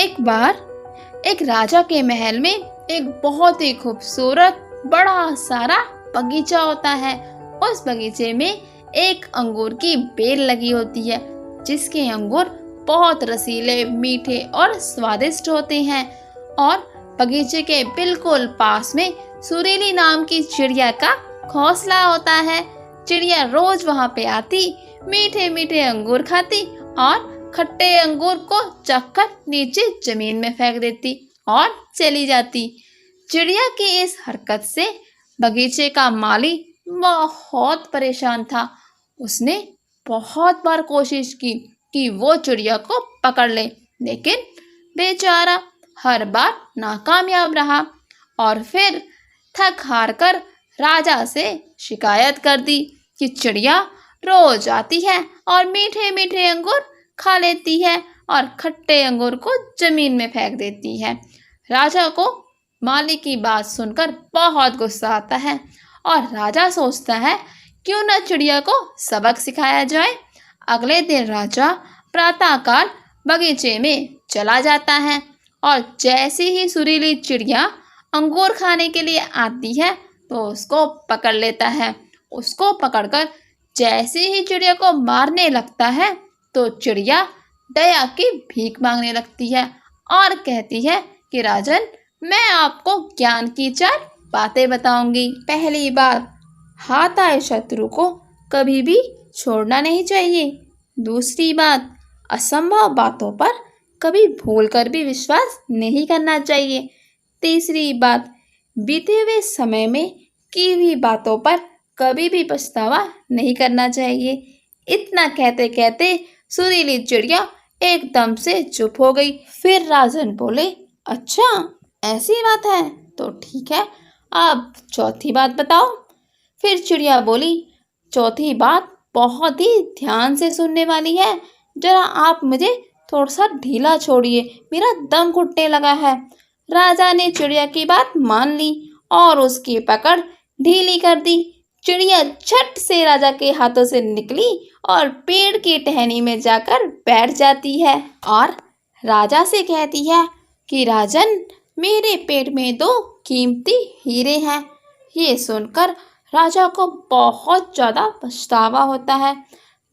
एक बार एक राजा के महल में एक बहुत ही खूबसूरत बड़ा सारा बगीचा होता है। उस बगीचे में एक अंगूर की बेल लगी होती है, जिसके अंगूर बहुत रसीले, मीठे और स्वादिष्ट होते हैं। और बगीचे के बिल्कुल पास में सुरीली नाम की चिड़िया का घोंसला होता है। चिड़िया रोज वहां पे आती, मीठे मीठे अंगूर खाती और खट्टे अंगूर को चखकर नीचे जमीन में फेंक देती और चली जाती। चिड़िया की इस हरकत से बगीचे का माली बहुत परेशान था। उसने बहुत बार कोशिश की कि वो चिड़िया को पकड़ ले, लेकिन बेचारा हर बार नाकामयाब रहा। और फिर थक हार कर राजा से शिकायत कर दी कि चिड़िया रोज आती है और मीठे मीठे अंगूर खा लेती है और खट्टे अंगूर को जमीन में फेंक देती है। राजा को माली की बात सुनकर बहुत गुस्सा आता है और राजा सोचता है क्यों न चिड़िया को सबक सिखाया जाए। अगले दिन राजा प्रातःकाल बगीचे में चला जाता है और जैसे ही सुरीली चिड़िया अंगूर खाने के लिए आती है तो उसको पकड़ लेता है। उसको पकड़कर जैसे ही चिड़िया को मारने लगता है तो चिड़िया दया की भीख मांगने लगती है और कहती है कि राजन, मैं आपको ज्ञान की 4 बातें बताऊंगी। पहली बात, हाथ आए शत्रु को कभी भी छोड़ना नहीं चाहिए। दूसरी बात, असंभव बातों पर कभी भूलकर भी विश्वास नहीं करना चाहिए। तीसरी बात, बीते हुए समय में की हुई बातों पर कभी भी पछतावा नहीं करना चाहिए। इतना कहते कहते सुरीली चिड़िया एकदम से चुप हो गई। फिर राजन बोले, अच्छा ऐसी बात है तो ठीक है, अब चौथी बात बताओ। फिर चिड़िया बोली, चौथी बात बहुत ही ध्यान से सुनने वाली है, जरा आप मुझे थोड़ा सा ढीला छोड़िए, मेरा दम घुटने लगा है। राजा ने चिड़िया की बात मान ली और उसकी पकड़ ढीली कर दी। चिड़िया झट से राजा के हाथों से निकली और पेड़ की टहनी में जाकर बैठ जाती है और राजा से कहती है कि राजन, मेरे पेट में 2 कीमती हीरे हैं। ये सुनकर राजा को बहुत ज़्यादा पछतावा होता है,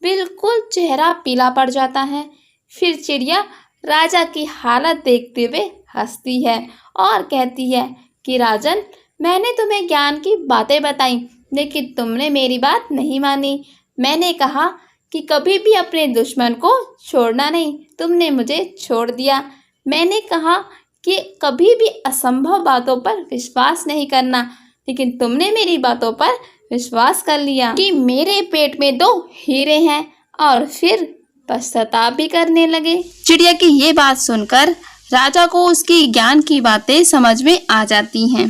बिल्कुल चेहरा पीला पड़ जाता है। फिर चिड़िया राजा की हालत देखते हुए हंसती है और कहती है कि राजन, मैंने तुम्हें ज्ञान की बातें बताई, लेकिन तुमने मेरी बात नहीं मानी। मैंने कहा कि कभी भी अपने दुश्मन को छोड़ना नहीं, तुमने मुझे छोड़ दिया। मैंने कहा कि कभी भी असंभव बातों पर विश्वास नहीं करना, लेकिन तुमने मेरी बातों पर विश्वास कर लिया कि मेरे पेट में 2 हीरे हैं और फिर पश्चाताप भी करने लगे। चिड़िया की ये बात सुनकर राजा को उसकी ज्ञान की बातें समझ में आ जाती हैं।